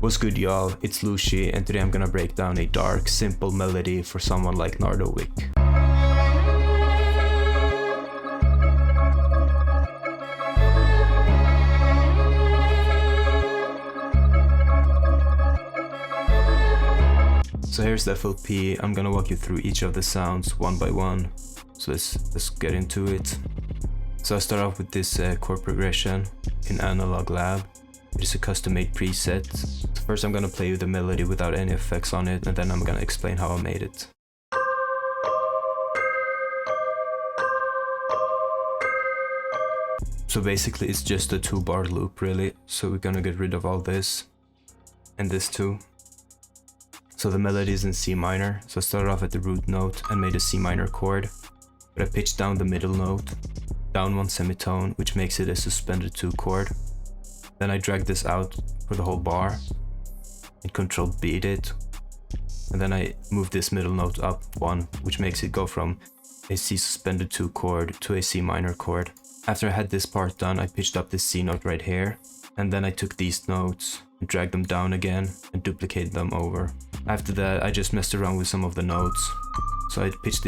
What's good, y'all? It's Lushi, and today I'm gonna break down a dark, simple melody for someone like Nardowick. So here's the FLP. I'm gonna walk you through each of the sounds one by one. So let's get into it. So I start off with this chord progression in Analog Lab. It is a custom-made preset. So first I'm gonna play you the melody without any effects on it, and then I'm gonna explain how I made it. So basically it's just a 2-bar loop really. So we're gonna get rid of all this and this too. So the melody is in C minor, so I started off at the root note and made a C minor chord, but I pitched down the middle note, down 1 semitone, which makes it a suspended 2 chord. Then I dragged this out for the whole bar and Control Beat it, and then I moved this middle note up 1, which makes it go from a C suspended 2 chord to a C minor chord. After I had this part done, I pitched up this C note right here, and then I took these notes and dragged them down again and duplicated them over. After that, I just messed around with some of the notes. So I pitched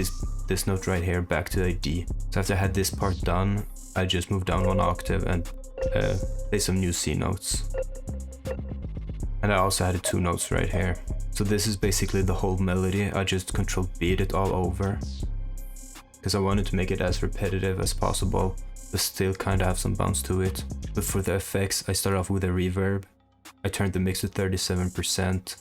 this note right here back to a D. So after I had this part done, I just moved down 1 octave and played some new C notes. And I also had 2 notes right here. So this is basically the whole melody. I just Control Beat it all over, because I wanted to make it as repetitive as possible, but still kind of have some bounce to it. But for the effects, I start off with a reverb. I turned the mix to 37%,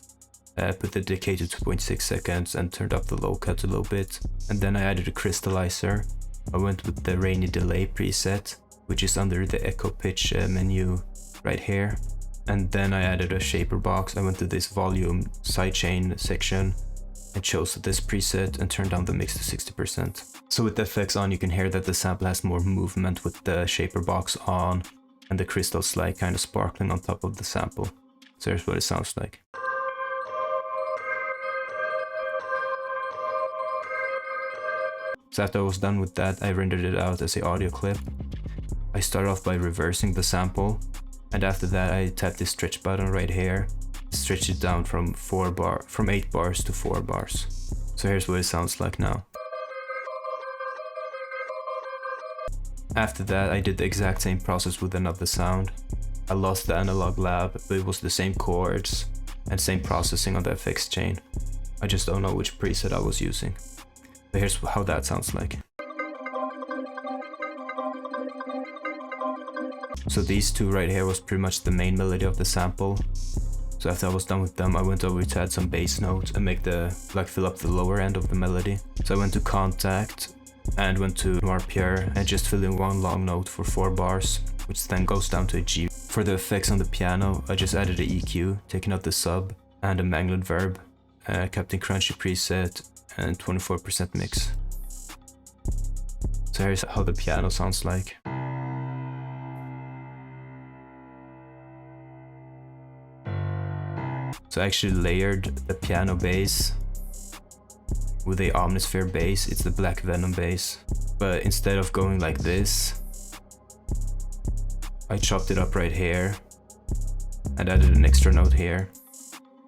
put the decay to 2.6 seconds and turned up the low cut a little bit. And then I added a crystallizer. I went with the rainy delay preset, which is under the echo pitch menu right here. And then I added a shaper box. I went to this volume sidechain section and chose this preset and turned down the mix to 60%. So with the effects on, you can hear that the sample has more movement with the shaper box on and the crystal slide kind of sparkling on top of the sample. So here's what it sounds like. So after I was done with that, I rendered it out as an audio clip. I started off by reversing the sample, and after that I tapped this stretch button right here, stretched it down from 8 bars to 4 bars. So here's what it sounds like now. After that, I did the exact same process with another sound. I lost the Analog Lab, but it was the same chords and same processing on the FX chain. I just don't know which preset I was using. But here's how that sounds like. So these 2 right here was pretty much the main melody of the sample. So after I was done with them, I went over to add some bass notes and make fill up the lower end of the melody. So I went to Contact and went to Noir Pierre and just filled in 1 long note for 4 bars, which then goes down to a G. For the effects on the piano, I just added a EQ, taking out the sub and a Mangland verb, Captain Crunchy preset and 24% mix. So here's how the piano sounds like. So I actually layered the piano bass with a Omnisphere bass. It's the Black Venom bass, but instead of going like this, I chopped it up right here and added an extra note here.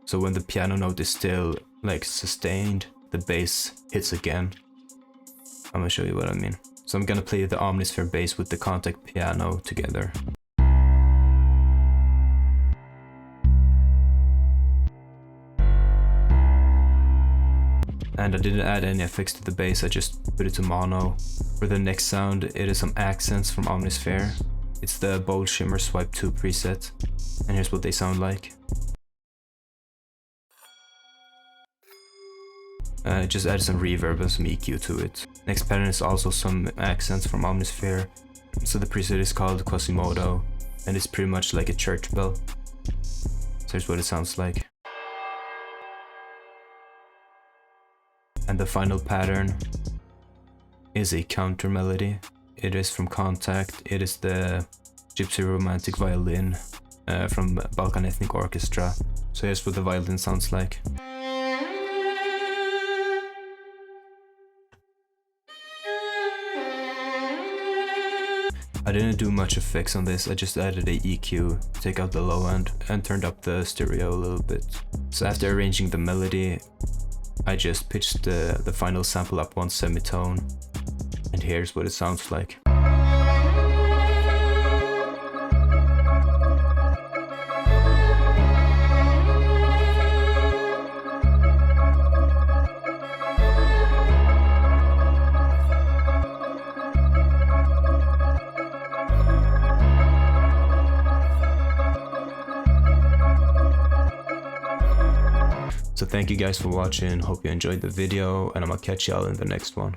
So when the piano note is still like sustained, the bass hits again. I'm gonna show you what I mean. So I'm gonna play the Omnisphere bass with the Contact piano together. And I didn't add any effects to the bass, I just put it to mono. For the next sound, it is some accents from Omnisphere. It's the Bold Shimmer Swipe 2 preset, and here's what they sound like. Just added some reverb and some EQ to it. Next pattern is also some accents from Omnisphere. So the preset is called Quasimodo, and it's pretty much like a church bell. So here's what it sounds like. And the final pattern is a counter melody. It is from Contact. It is the Gypsy Romantic Violin from Balkan Ethnic Orchestra. So here's what the violin sounds like. I I didn't do much effects on this, I just added a EQ, take out the low end, and turned up the stereo a little bit. So after arranging the melody, I just pitched the final sample up 1 semitone, and here's what it sounds like. So thank you guys for watching, hope you enjoyed the video, and I'm gonna catch y'all in the next one.